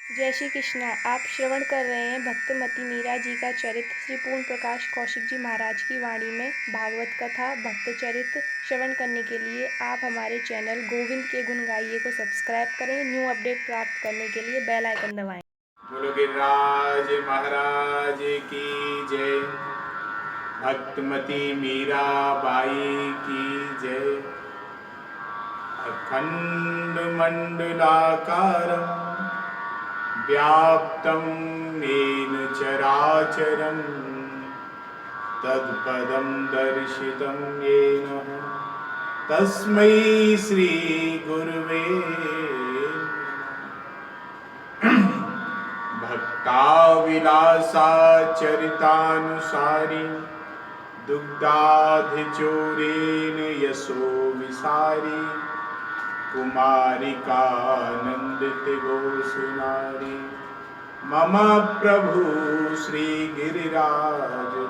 जय श्री कृष्णा। आप श्रवण कर रहे हैं भक्तमती मीरा जी का चरित्र श्री पूर्ण प्रकाश कौशिक जी महाराज की वाणी में भागवत कथा भक्त चरित्र श्रवण करने के लिए आप हमारे चैनल गोविंद के गुण गाइए को सब्सक्राइब करें। न्यू अपडेट प्राप्त करने के लिए बेल आइकन दबाएं। बोलो गिरिराज महाराज की जय। भक्तमती मीरा बाई की जय। अखंड मंडलाकारं व्याप्तं येन चराचरं तत्पदं दर्शितं येन तस्मै श्री गुरुवे भक्ताविलासा चरितानुसारी दुग्धाधिचोरेण यशो विसारी कुमारिकानंदित गोसुनारी मम प्रभु श्री गिरिराजधारी।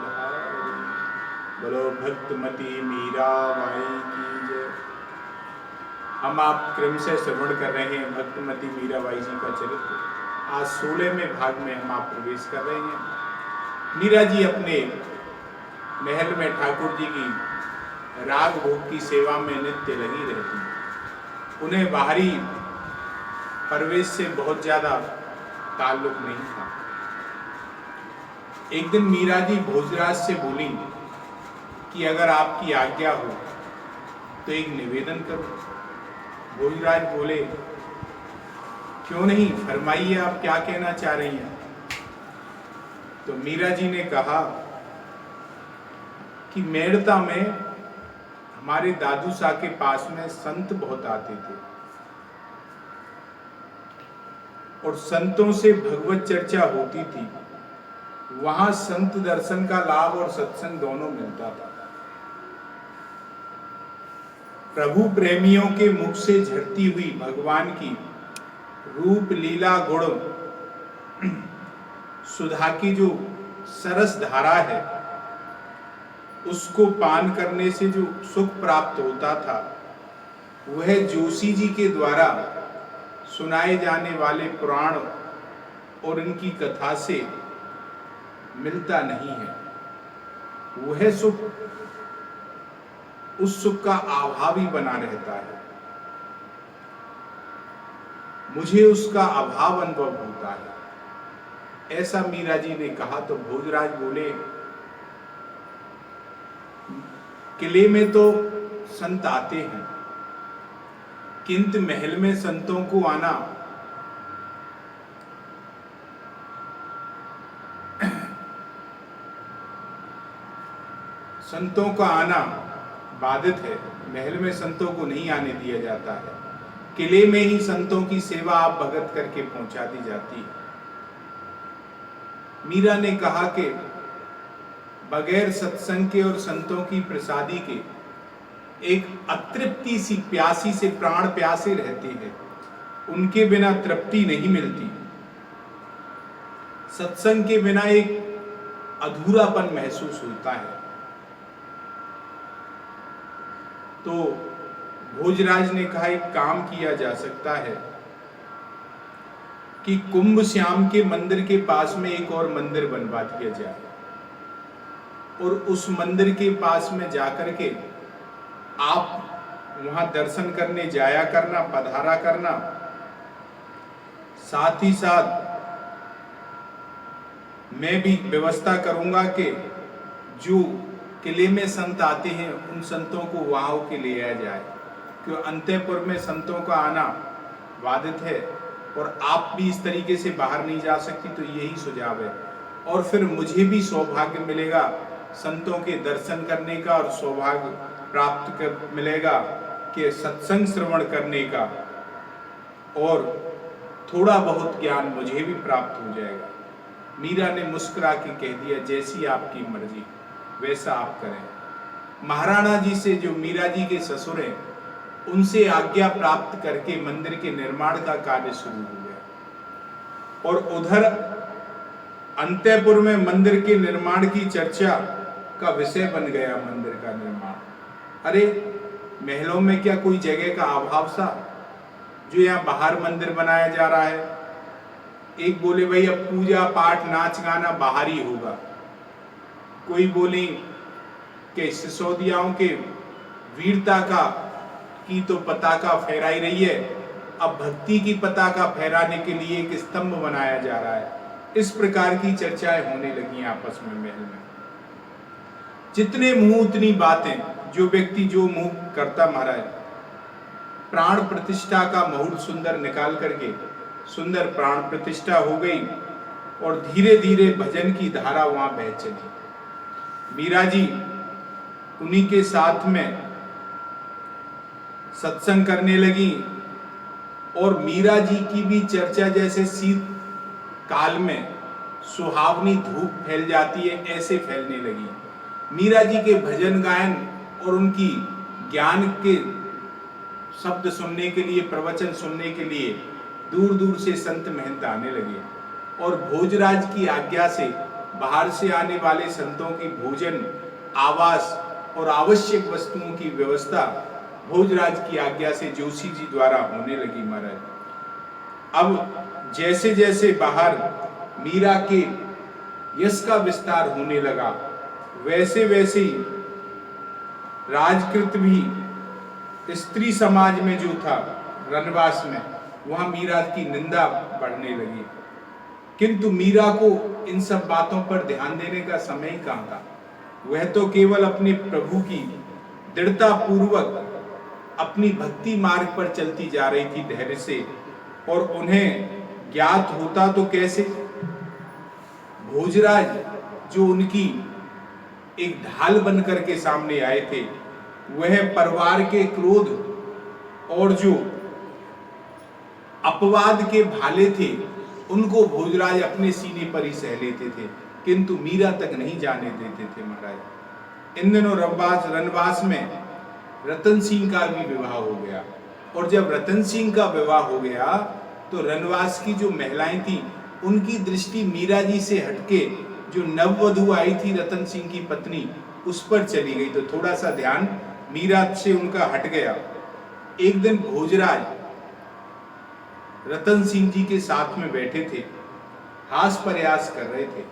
बोलो भक्तमती मीरा बाई की जय। हम आप क्रम से श्रवण कर रहे हैं भक्तमती मीरा बाई जी का चरित्र। आज 16वें भाग में हम आप प्रवेश कर रहे हैं। मीरा जी अपने महल में ठाकुर जी की राग भोग की सेवा में नित्य लगी रहती हैं। उन्हें बाहरी परिवेश से बहुत ज्यादा ताल्लुक नहीं था। एक दिन मीरा जी भोजराज से बोली कि अगर आपकी आज्ञा हो तो एक निवेदन करो। भोजराज बोले क्यों नहीं, फरमाइए आप क्या कहना चाह रही हैं। तो मीरा जी ने कहा कि मेड़ता में हमारे दादू शाह के पास में संत बहुत आते थे और संतों से भगवत चर्चा होती थी। वहां संत दर्शन का लाभ और सत्संग दोनों मिलता था। प्रभु प्रेमियों के मुख से झरती हुई भगवान की रूप लीला गुण सुधा की जो सरस धारा है उसको पान करने से जो सुख प्राप्त होता था वह जोशी जी के द्वारा सुनाए जाने वाले पुराण और इनकी कथा से मिलता नहीं है। वह सुख उस सुख का अभाव ही बना रहता है। मुझे उसका अभाव अनुभव होता है, ऐसा मीरा जी ने कहा। तो भोजराज बोले किले में तो संत आते हैं किंतु महल में संतों को आना संतों का आना बाधित है। महल में संतों को नहीं आने दिया जाता है। किले में ही संतों की सेवा आप भगत करके पहुंचा दी जाती है। मीरा ने कहा कि बगैर सत्संग के और संतों की प्रसादी के एक अतृप्ति सी प्यासी से प्राण प्यासे रहते हैं, उनके बिना तृप्ति नहीं मिलती। सत्संग के बिना एक अधूरापन महसूस होता है। तो भोजराज ने कहा एक काम किया जा सकता है कि कुंभ श्याम के मंदिर के पास में एक और मंदिर बनवा दिया जाए और उस मंदिर के पास में जाकर के आप वहां दर्शन करने जाया करना, पधारा करना। साथ ही साथ मैं भी व्यवस्था करूंगा कि जो किले में संत आते हैं उन संतों को वहां के ले आया जाए, क्योंकि अंतःपुर में संतों का आना बाधित है और आप भी इस तरीके से बाहर नहीं जा सकती। तो यही सुझाव है और फिर मुझे भी सौभाग्य मिलेगा संतों के दर्शन करने का और सौभाग्य प्राप्त मिलेगा कि सत्संग श्रवण करने का और थोड़ा बहुत ज्ञान मुझे भी प्राप्त हो जाएगा। मीरा ने मुस्कुरा के कह दिया जैसी आपकी मर्जी वैसा आप करें। महाराणा जी से जो मीरा जी के ससुर हैं उनसे आज्ञा प्राप्त करके मंदिर के निर्माण का कार्य शुरू हो गया और उधर अंतःपुर में मंदिर के निर्माण की चर्चा का विषय बन गया। मंदिर का निर्माण, अरे महलों में क्या कोई जगह का अभाव सा जो यहाँ बाहर मंदिर बनाया जा रहा है। एक बोले भाई अब पूजा पाठ नाच गाना बाहर ही होगा, कोई बोले कि सिसोदियाओं के वीरता का की तो पताका फहराई रही है, अब भक्ति की पताका फहराने के लिए एक स्तंभ बनाया जा रहा है। इस प्रकार की चर्चाएं होने लगी आपस में महल में। जितने मुंह उतनी बातें, जो व्यक्ति जो मुंह करता महाराज। प्राण प्रतिष्ठा का मुहूर्त सुंदर निकाल करके सुंदर प्राण प्रतिष्ठा हो गई और धीरे धीरे भजन की धारा वहां बह चली। मीरा जी उन्हीं के साथ में सत्संग करने लगी और मीरा जी की भी चर्चा जैसे शीत काल में सुहावनी धूप फैल जाती है, ऐसे फैलने लगी। मीरा जी के भजन गायन और उनकी ज्ञान के शब्द सुनने के लिए, प्रवचन सुनने के लिए दूर दूर से संत महंत आने लगे और भोजराज की आज्ञा से बाहर से आने वाले संतों की भोजन, आवास और आवश्यक वस्तुओं की व्यवस्था भोजराज की आज्ञा से जोशी जी द्वारा होने लगी महाराज। अब जैसे जैसे बाहर मीरा के यश का विस्तार होने लगा, वैसे वैसे ही राजकृत भी स्त्री समाज में जो था रनवास में, वहां मीरा की निंदा बढ़ने लगी। किंतु मीरा को इन सब बातों पर ध्यान देने का समय ही कहां था। वह तो केवल अपने प्रभु की दृढ़ता पूर्वक अपनी भक्ति मार्ग पर चलती जा रही थी धैर्य से, और उन्हें ज्ञात होता तो कैसे। भोजराज जो उनकी एक ढाल बनकर के सामने आए थे, वह परिवार के क्रोध और जो अपवाद के भाले थे उनको भोजराज अपने सीने पर ही सह लेते थे, किंतु मीरा तक नहीं जाने देते थे महाराज। इन दिनों रनवास में रतन सिंह का भी विवाह हो गया, और जब रतन सिंह का विवाह हो गया तो रनवास की जो महिलाएं थी उनकी दृष्टि मीरा जी से हटके जो नववधु आई थी रतन सिंह की पत्नी, उस पर चली गई, तो थोड़ा सा ध्यान मीरा से उनका हट गया। एक दिन भोजराज रतन सिंह जी के साथ में बैठे थे, हास प्रयास कर रहे थे।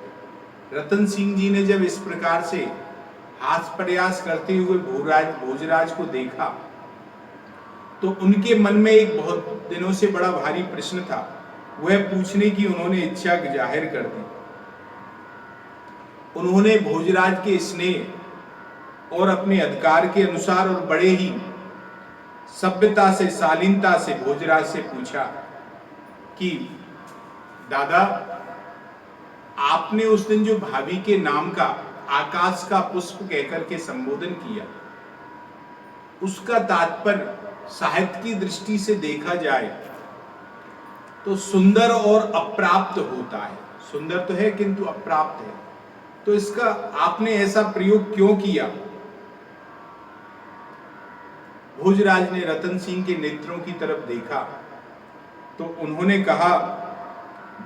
रतन सिंह जी ने जब इस प्रकार से हास प्रयास करते हुए भोजराज को देखा तो उनके मन में एक बहुत दिनों से बड़ा भारी प्रश्न था, वह पूछने की उन्होंने इच्छा जाहिर कर दी। उन्होंने भोजराज के स्नेह और अपने अधिकार के अनुसार और बड़े ही सभ्यता से, शालीनता से भोजराज से पूछा कि दादा, आपने उस दिन जो भाभी के नाम का आकाश का पुष्प कहकर के संबोधन किया, उसका तात्पर्य साहित्य की दृष्टि से देखा जाए तो सुंदर और अप्राप्त होता है। सुंदर तो है किंतु अप्राप्त है, तो इसका आपने ऐसा प्रयोग क्यों किया। भोजराज ने रतन सिंह के नेत्रों की तरफ देखा तो उन्होंने कहा,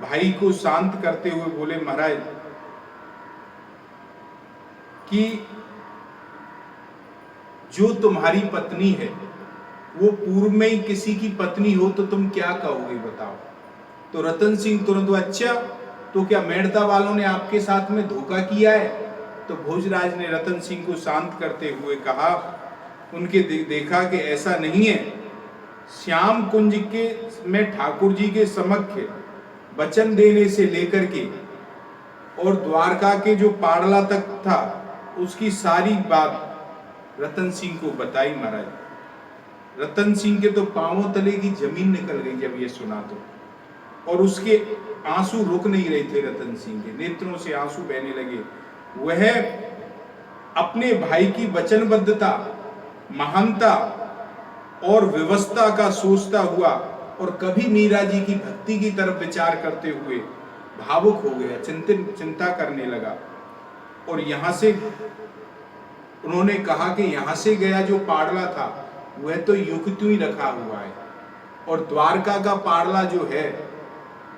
भाई को शांत करते हुए बोले, महाराज कि जो तुम्हारी पत्नी है वो पूर्व में ही किसी की पत्नी हो तो तुम क्या कहोगे बताओ। तो रतन सिंह तुरंत, अच्छा तो क्या मेड़ता वालों ने आपके साथ में धोखा किया है। तो भोजराज ने रतन सिंह को शांत करते हुए कहा, उनके देखा कि ऐसा नहीं है। श्याम कुंज के में ठाकुर जी के समक्ष वचन देने से लेकर के और द्वारका के जो पाड़ला तक था उसकी सारी बात रतन सिंह को बताई महाराज। रतन सिंह के तो पांवों तले की जमीन निकल गई जब ये सुना तो, और उसके आंसू रुक नहीं रहे थे। रतन सिंह के नेत्रों से आंसू बहने लगे। वह अपने भाई की वचनबद्धता, महानता और व्यवस्था का सोचता हुआ और कभी मीरा जी की भक्ति की तरफ विचार करते हुए भावुक हो गया, चिंता करने लगा। और यहां से उन्होंने कहा कि यहां से गया जो पाड़ला था वह तो यूं ही त्यों ही रखा हुआ है, और द्वारका का पाड़ला जो है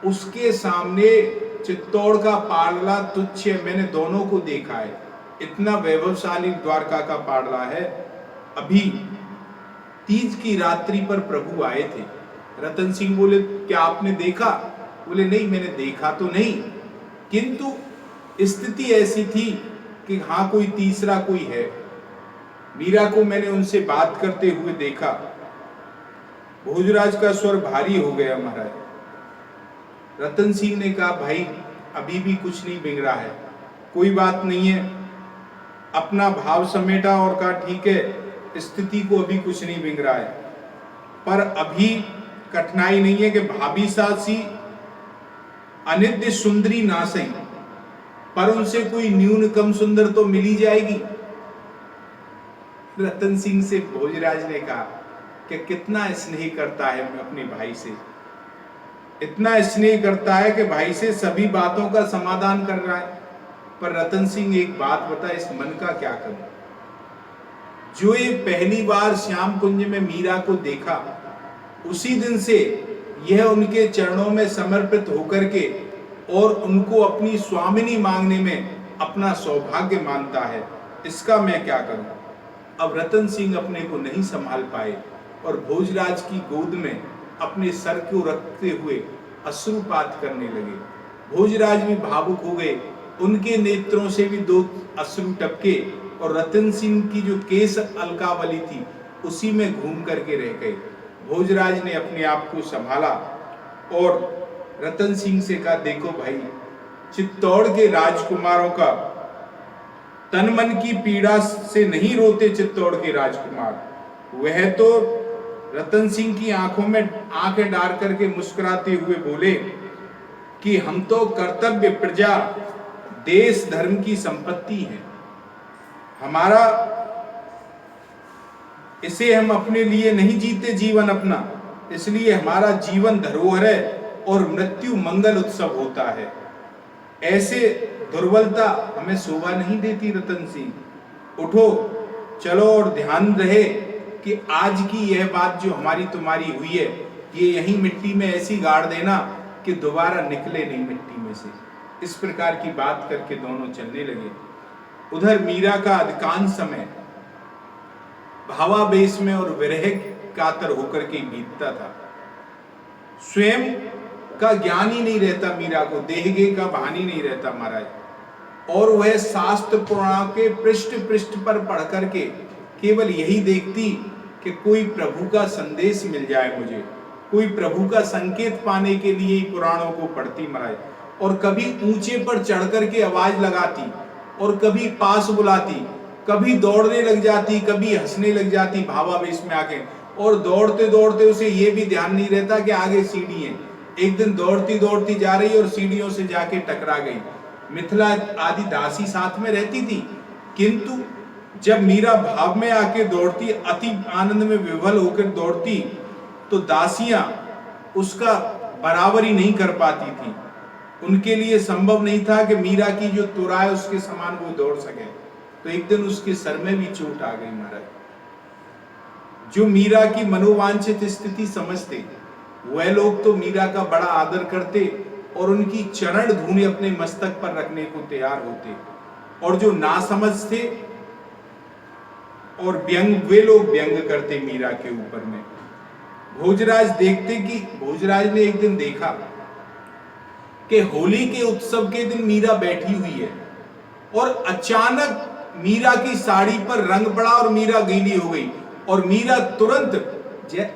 उसके सामने चित्तौड़ का पाड़ला तुच्छ है। मैंने दोनों को देखा है, इतना वैभवशाली द्वारका का पाड़ला है। अभी तीज की रात्रि पर प्रभु आए थे। रतन सिंह बोले, क्या आपने देखा। बोले नहीं, मैंने देखा तो नहीं, किंतु स्थिति ऐसी थी कि हाँ कोई तीसरा कोई है। मीरा को मैंने उनसे बात करते हुए देखा। भोजराज का स्वर भारी हो गया महाराज। रतन सिंह ने कहा भाई अभी भी कुछ नहीं बिगड़ा है, कोई बात नहीं है। अपना भाव समेटा और कहा ठीक है, स्थिति को अभी कुछ नहीं बिगड़ा है, पर अभी कठिनाई नहीं है कि भाभी सासी अनित्य सुंदरी ना सही, पर उनसे कोई न्यून कम सुंदर तो मिली जाएगी। रतन सिंह से भोजराज ने कहा कि कितना स्नेह करता है अपने भाई से, इतना स्नेह करता है कि भाई से सभी बातों का समाधान कर रहा है। पर रतन सिंह एक बात बता, इस मन का क्या करूं? जो ये पहली बार श्याम कुंज में मीरा को देखा, उसी दिन से यह उनके चरणों में समर्पित होकर के और उनको अपनी स्वामिनी मांगने में अपना सौभाग्य मानता है। इसका मैं क्या करूं? अब रतन सिंह अपने को नहीं संभाल पाए और भोजराज की गोद में अपने सर को रखते हुए अश्रुपात करने लगे। भोजराज भी भावुक हो गए, उनके नेत्रों से भी दो अश्रु टपके और रतन सिंह की जो केस अलकावली थी उसी में घूम करके रह गए। भोजराज ने अपने आप को संभाला और रतन सिंह से कहा देखो भाई, चित्तौड़ के राजकुमारों का तन मन की पीड़ा से नहीं रोते चित्तौड़ के राजकुमार। वह तो रतन सिंह की आंखों में आंखें डाल करके मुस्कुराते हुए बोले कि हम तो कर्तव्य प्रजा देश धर्म की संपत्ति है, हमारा इसे हम अपने लिए नहीं जीते जीवन अपना, इसलिए हमारा जीवन धरोहर है और मृत्यु मंगल उत्सव होता है। ऐसे दुर्बलता हमें शोभा नहीं देती। रतन सिंह उठो, चलो और ध्यान रहे कि आज की यह बात जो हमारी तुम्हारी हुई है, ये यही मिट्टी में ऐसी गाड़ देना कि दोबारा निकले नहीं मिट्टी में से। इस प्रकार की बात करके दोनों चलने लगे। उधर मीरा का अधिकांश समय भावावेश में और विरह कातर होकर के बीतता था। स्वयं का ज्ञान ही नहीं रहता मीरा को, देहगे का भान ही नहीं रहता महाराज। और वह शास्त्र पुराण के पृष्ठ पृष्ठ पर पढ़ करके केवल यही देखती कि कोई प्रभु का संदेश मिल जाए मुझे, कोई प्रभु का संकेत पाने के लिए ही पुराणों को पढ़ती महाराज। और कभी ऊंचे पर चढ़ करके आवाज लगाती और कभी पास बुलाती, कभी दौड़ने लग जाती, कभी हंसने लग जाती भावावेश में आके। और दौड़ते दौड़ते उसे ये भी ध्यान नहीं रहता कि आगे सीढ़ी है। एक दिन दौड़ती दौड़ती जा रही और सीढ़ियों से जाके टकरा गई। मिथिला आदि दासी साथ में रहती थी, किंतु जब मीरा भाव में आके दौड़ती, अति आनंद में विवल होकर दौड़ती, तो दासियां उसका बराबरी नहीं कर पाती थी। उनके लिए संभव नहीं था कि मीरा की जो तुरा है उसके समान वो दौड़ सके। तो एक दिन उसके सर में भी चोट आ गई महाराज। जो मीरा की मनोवांछित स्थिति समझते, वह लोग तो मीरा का बड़ा आदर करते और उनकी चरण धूनी अपने मस्तक पर रखने को तैयार होते। और जो ना समझ थे और व्यंग, वे लोग व्यंग करते मीरा के ऊपर में। भोजराज देखते कि भोजराज ने एक दिन देखा कि होली के उत्सव के दिन मीरा बैठी हुई है और अचानक मीरा की साड़ी पर रंग पड़ा और मीरा गीली हो गई। और मीरा तुरंत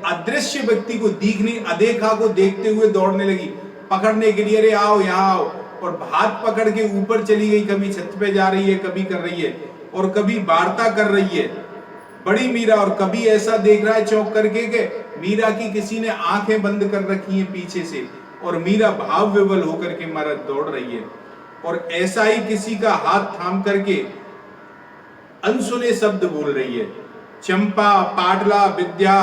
अदृश्य व्यक्ति को दिखने, अदेखा को देखते हुए दौड़ने लगी पकड़ने के लिए, अरे आओ यहाँ आओ। और हाथ पकड़ के ऊपर चली गई, कभी छत पे जा रही है, कभी कर रही है और कभी वार्ता कर रही है बड़ी मीरा। और कभी ऐसा देख रहा है चौंक करके कि मीरा की किसी ने आंखें बंद कर रखी हैं पीछे से और मीरा भाव विवल होकर के महाराज दौड़ रही है। और ऐसा ही किसी का हाथ थाम करके अनसुने शब्द बोल रही है, चंपा, पाटला, विद्या,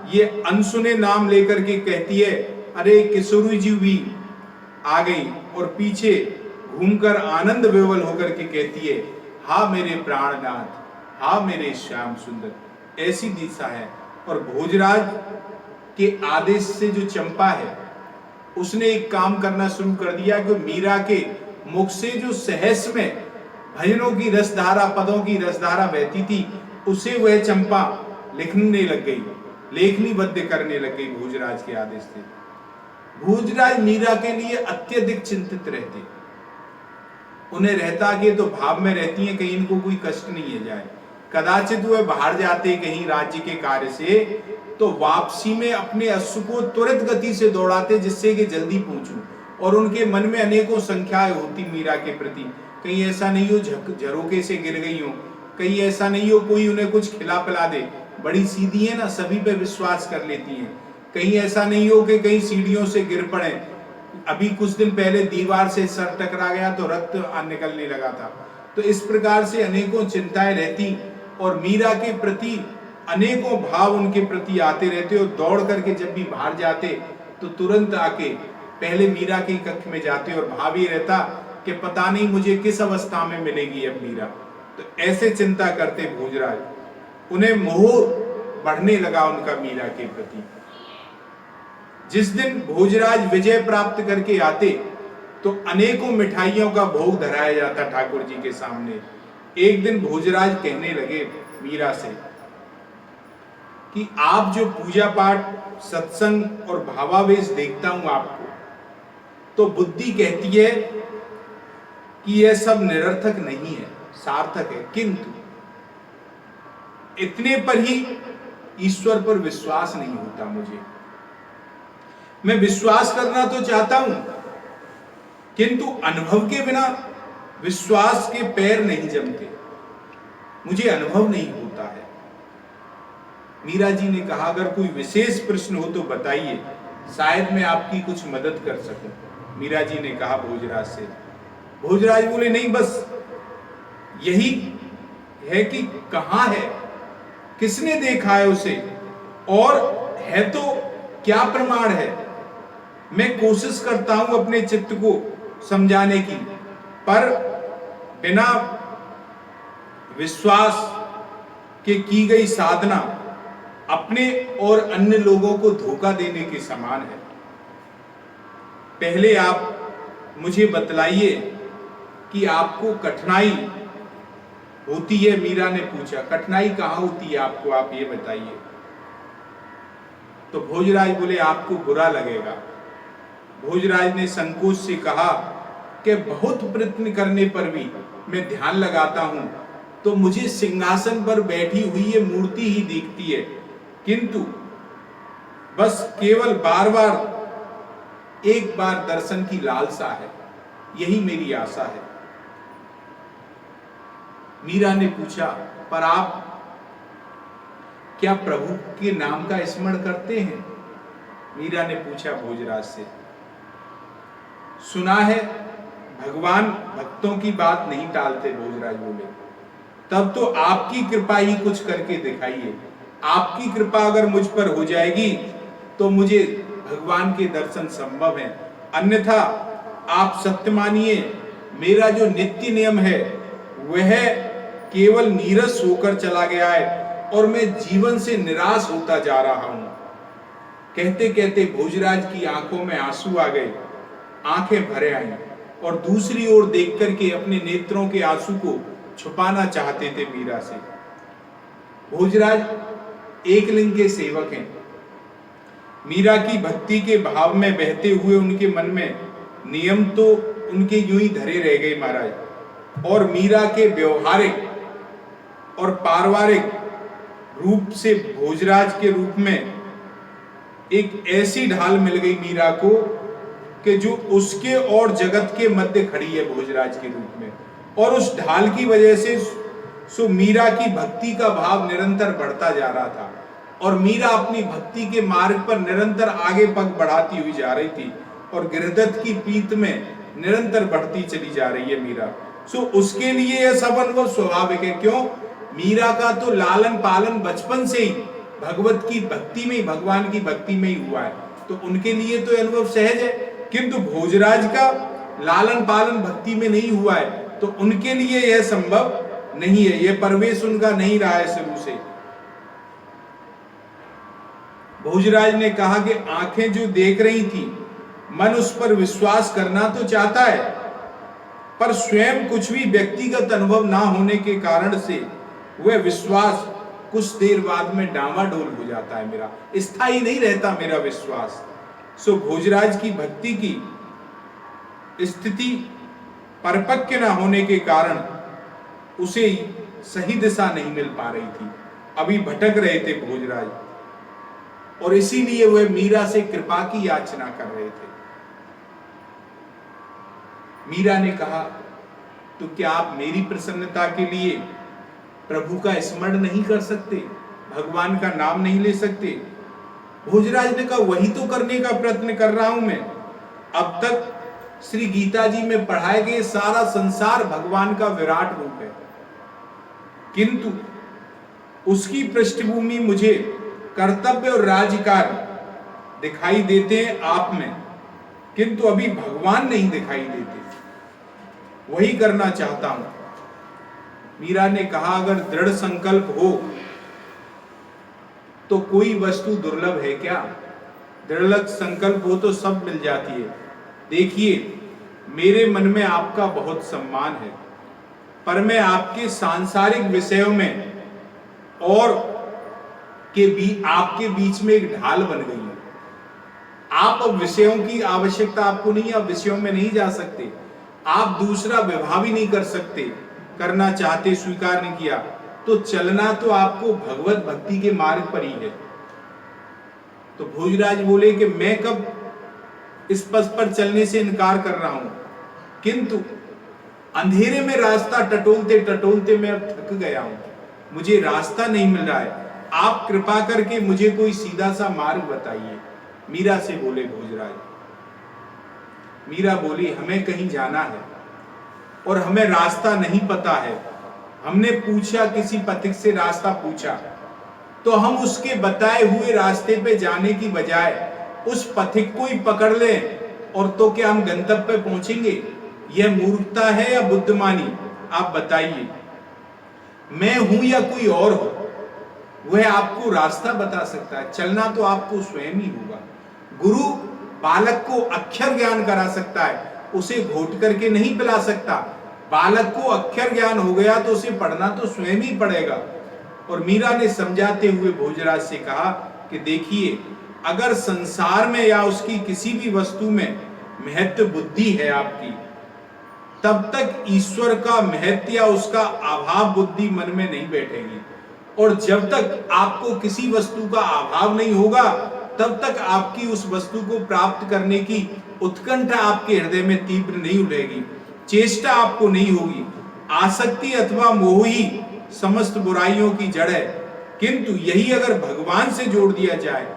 ये अनसुने नाम लेकर के कहती है। अरे किशोरी जी भी आ गई और पीछे घूमकर आनंद विवल होकर के कहती है, हा मेरे प्राणनाथ, हा मेरे श्याम सुंदर। ऐसी दिशा है। और भोजराज के आदेश से जो चंपा है उसने एक काम करना शुरू कर दिया कि मीरा के मुख से जो सहस में भजनों की रसधारा, पदों की रसधारा बहती थी, उसे वह चंपा लिखने लग गई, लेखनीबद्ध करने लग गई भोजराज के आदेश से। भोजराज मीरा के लिए अत्यधिक चिंतित रहते। उन्हें रहता कि तो भाव में रहती हैं, कहीं इनको कोई कष्ट नहीं है जाए। कदाचित वे बाहर जाते कहीं राज्य के कार्य से, तो वापसी में अपने अश्व को त्वरित गति से दौड़ाते जिससे कि जल्दी पहुंचूं। और उनके मन में अनेकों संख्याएं होती मीरा के प्रति। कहीं ऐसा नहीं हो झरोके से गिर गई हो, कहीं ऐसा नहीं हो कोई उन्हें कुछ खिला पिला दे, बड़ी सीधी है ना, सभी पे विश्वास कर लेती हैं। कहीं ऐसा नहीं हो कि कहीं सीढ़ियों से गिर पड़े। अभी कुछ दिन पहले दीवार से सर टकरा गया तो रक्त निकलने लगा था। तो इस प्रकार से अनेकों चिंताएं रहती और मीरा के प्रति अनेकों भाव उनके प्रति आते रहते। और दौड़ करके जब भी बाहर जाते तो तुरंत आके पहले मीरा के कक्ष में जाते और भाव ये रहता कि पता नहीं मुझे किस अवस्था में मिलेगी अब मीरा। तो ऐसे चिंता करते भोजराज। उन्हें मोह बढ़ने लगा उनका मीरा के प्रति। जिस दिन भोजराज विजय प्राप्त करके आते तो अनेकों मिठाइयों का भोग धराया जाता ठाकुर जी के सामने। एक दिन भोजराज कहने लगे मीरा से कि आप जो पूजा पाठ, सत्संग और भावावेश देखता हूं आपको, तो बुद्धि कहती है कि यह सब निरर्थक नहीं है, सार्थक है, किंतु इतने पर ही ईश्वर पर विश्वास नहीं होता मुझे। मैं विश्वास करना तो चाहता हूं, किंतु अनुभव के बिना विश्वास के पैर नहीं जमते, मुझे अनुभव नहीं होता है। मीरा जी ने कहा अगर कोई विशेष प्रश्न हो तो बताइए, शायद मैं आपकी कुछ मदद कर सकूं। मीरा जी ने कहा भोजराज से। भोजराज बोले नहीं, बस यही है कि कहां है, किसने देखा है उसे, और है तो क्या प्रमाण है। मैं कोशिश करता हूं अपने चित्त को समझाने की, पर बिना विश्वास के की गई साधना अपने और अन्य लोगों को धोखा देने के समान है। पहले आप मुझे बतलाइए कि आपको कठिनाई होती है। मीरा ने पूछा कठिनाई कहां होती है आपको, आप ये बताइए। तो भोजराज बोले आपको बुरा लगेगा। भोजराज ने संकोच से कहा कि बहुत प्रयत्न करने पर भी मैं ध्यान लगाता हूं तो मुझे सिंहासन पर बैठी हुई ये मूर्ति ही दिखती है, किंतु बस केवल बार बार एक बार दर्शन की लालसा है, यही मेरी आशा है। मीरा ने पूछा पर आप क्या प्रभु के नाम का स्मरण करते हैं? मीरा ने पूछा भोजराज से। सुना है भगवान भक्तों की बात नहीं टालते, भोजराज बोले। तब तो आपकी कृपा ही कुछ करके दिखाइए। आपकी कृपा अगर मुझ पर हो जाएगी तो मुझे भगवान के दर्शन संभव है, अन्यथा आप सत्य मानिए मेरा जो नित्य नियम है वह केवल नीरस होकर चला गया है और मैं जीवन से निराश होता जा रहा हूं। कहते कहते भोजराज की आंखों में आंसू आ गए, आंखें भरे आई और दूसरी ओर देख करके अपने नेत्रों के आंसू को छुपाना चाहते थे मीरा से। भोजराज एक लिंग के सेवक हैं। मीरा की भक्ति के भाव में बहते हुए उनके मन में नियम तो उनके यूं ही धरे रह गए महाराज, और मीरा के व्यवहारिक और पारिवारिक रूप से भोजराज के रूप में एक ऐसी ढाल मिल गई मीरा को कि जो उसके और जगत के मध्य खड़ी है भोजराज के रूप में। और उस ढाल की वजह से मीरा की भक्ति का भाव निरंतर बढ़ता जा रहा था और मीरा अपनी भक्ति के मार्ग पर निरंतर आगे पग बढ़ाती हुई जा रही थी और गिरदत्त की पीठ में निरंतर बढ़ती चली जा रही है मीरा। उसके लिए यह सब अनुभव स्वाभाविक है। क्यों? मीरा का तो लालन पालन बचपन से ही भगवत की भक्ति में ही, भगवान की भक्ति में ही हुआ है, तो उनके लिए तो अनुभव सहज है। किंतु भोजराज का लालन पालन भक्ति में नहीं हुआ है तो उनके लिए यह संभव नहीं है, यह प्रवेश उनका नहीं रहा है शुरू से। भोजराज ने कहा कि आंखें जो देख रही थी, मन उस पर विश्वास करना तो चाहता है, पर स्वयं कुछ भी व्यक्तिगत अनुभव ना होने के कारण से वह विश्वास कुछ देर बाद में डामाडोल हो जाता है। मेरा स्थायी नहीं रहता मेरा विश्वास। सो भोजराज की भक्ति की स्थिति परिपक्व न होने के कारण उसे सही दिशा नहीं मिल पा रही थी, अभी भटक रहे थे भोजराज, और इसीलिए वह मीरा से कृपा की याचना कर रहे थे। मीरा ने कहा, तो क्या आप मेरी प्रसन्नता के लिए प्रभु का स्मरण नहीं कर सकते, भगवान का नाम नहीं ले सकते? भोजराज ने कहा, वही तो करने का प्रयत्न कर रहा हूं मैं। अब तक श्री गीता जी में पढ़ाए गए सारा संसार भगवान का विराट रूप है, किंतु उसकी पृष्ठभूमि मुझे कर्तव्य और राजकार्य दिखाई देते हैं आप में, किंतु अभी भगवान नहीं दिखाई देते। वही करना चाहता हूं। मीरा ने कहा, अगर दृढ़ संकल्प हो तो कोई वस्तु दुर्लभ है क्या? दृढ़ संकल्प हो तो सब मिल जाती है। देखिए, मेरे मन में आपका बहुत सम्मान है, पर मैं आपके सांसारिक विषयों में और आपके बीच में एक ढाल बन गई है। आप अब विषयों की आवश्यकता आपको नहीं, आप विषयों में नहीं जा सकते, आप दूसरा विवाह भी नहीं कर सकते, करना चाहते, स्वीकार नहीं किया, तो चलना तो आपको भगवत भक्ति के मार्ग पर ही है। तो भोजराज बोले कि मैं कब इस पथ पर चलने से इनकार कर रहा हूं, किंतु अंधेरे में रास्ता टटोलते टटोलते मैं अब थक गया हूं, मुझे रास्ता नहीं मिल रहा है, आप कृपा करके मुझे कोई सीधा सा मार्ग बताइए। मीरा से बोले भोजराज। मीरा बोली, हमें कहीं जाना है और हमें रास्ता नहीं पता है। हमने पूछा, किसी पथिक से रास्ता पूछा, तो हम उसके बताए हुए रास्ते पे जाने की बजाय उस पथिक को ही पकड़ लें, और तो क्या हम गंतव्य पे पहुंचेंगे? यह मूर्खता है या बुद्धिमानी? आप बताइए, मैं हूं या कोई और हो, वह आपको रास्ता बता सकता है, चलना तो आपको स्वयं ही होगा। गुरु बालक को अक्षर ज्ञान करा सकता है, उसे घोट करके नहीं पिला सकता। बालक को अक्षर ज्ञान हो गया तो उसे पढ़ना तो स्वयं ही पड़ेगा। और मीरा ने समझाते हुए भोजराज से कहा कि देखिए, अगर संसार में या उसकी किसी भी वस्तु में महत्व बुद्धि है आपकी, तब तक ईश्वर का महत्व या उसका अभाव बुद्धि मन में नहीं बैठेगी। और जब तक आपको किसी वस्तु का अभाव नहीं होगा, तब तक आपकी उस वस्तु को प्राप्त करने की उत्कंठा आपके हृदय में तीव्र नहीं उठेगी, चेष्टा आपको नहीं होगी। आसक्ति अथवा मोह ही समस्त बुराइयों की जड़ है, किंतु यही अगर भगवान से जोड़ दिया जाए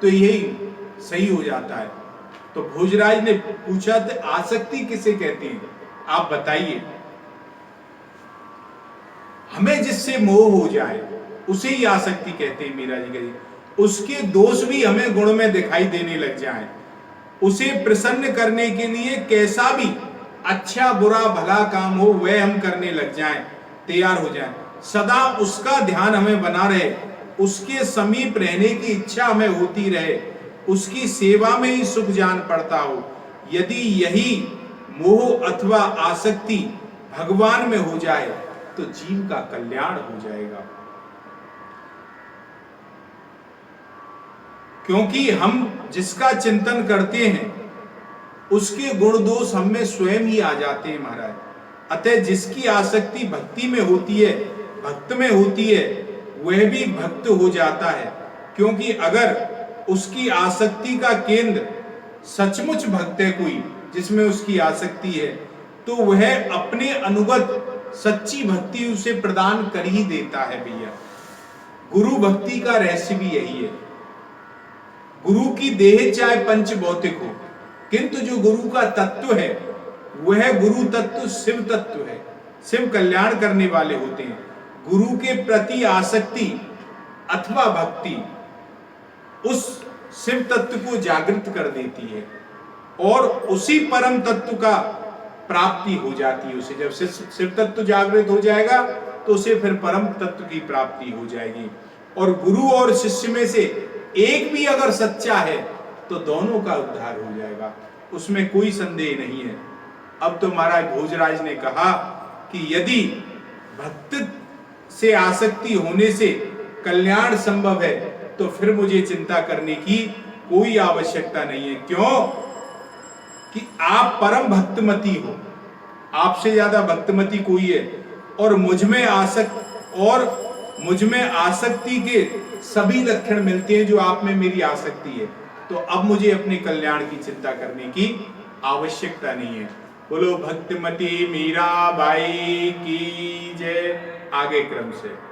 तो यही सही हो जाता है। तो भोजराज ने पूछा, तो आसक्ति किसे कहते हैं, आप बताइए। हमें जिससे मोह हो जाए उसे ही आसक्ति कहते हैं। मीरा जी कही, उसके दोष भी हमें गुण में दिखाई देने लग जाएं, उसे प्रसन्न करने के लिए कैसा भी अच्छा बुरा भला काम हो वह हम करने लग जाएं, तैयार हो जाएं, सदा उसका ध्यान हमें बना रहे, उसके समीप रहने की इच्छा हमें होती रहे, उसकी सेवा में ही सुख जान पड़ता हो। यदि यही मोह अथवा आसक्ति भगवान में हो जाए तो जीव का कल्याण हो जाएगा। क्योंकि हम जिसका चिंतन करते हैं उसके गुण दोष हम में स्वयं ही आ जाते हैं महाराज। अतः जिसकी आसक्ति भक्ति में होती है, भक्त में होती है, वह भी भक्त हो जाता है। क्योंकि अगर उसकी आसक्ति का केंद्र सचमुच भक्त है कोई जिसमें उसकी आसक्ति है, तो वह अपने अनुगत सच्ची भक्ति उसे प्रदान कर ही देता है भैया। गुरु भक्ति का रहस्य भी यही है। गुरु की देह चाहे पंच भौतिक हो, किंतु जो गुरु का तत्व है वह गुरु तत्व शिव तत्व है, शिव कल्याण करने वाले होते हैं। गुरु के प्रति आसक्ति अथवा भक्ति उस शिव तत्व को जागृत कर देती है और उसी परम तत्व का प्राप्ति हो जाती है उसे। जब शिव तत्व जागृत हो जाएगा तो उसे फिर परम तत्व की प्राप्ति हो जाएगी। और गुरु और शिष्य में से एक भी अगर सच्चा है तो दोनों का उद्धार हो जाएगा, उसमें कोई संदेह नहीं है। अब तो महाराज भोजराज ने कहा कि यदि भक्त से आसक्ति होने से कल्याण संभव है तो फिर मुझे चिंता करने की कोई आवश्यकता नहीं है। क्यों? कि आप परम भक्तमती हो, आपसे ज्यादा भक्तमती कोई है। और मुझ में आसक्ति के सभी लक्षण मिलते हैं जो आप में मेरी आसक्ति है। तो अब मुझे अपने कल्याण की चिंता करने की आवश्यकता नहीं है। बोलो भक्तमती मीरा बाई की जय। आगे क्रम से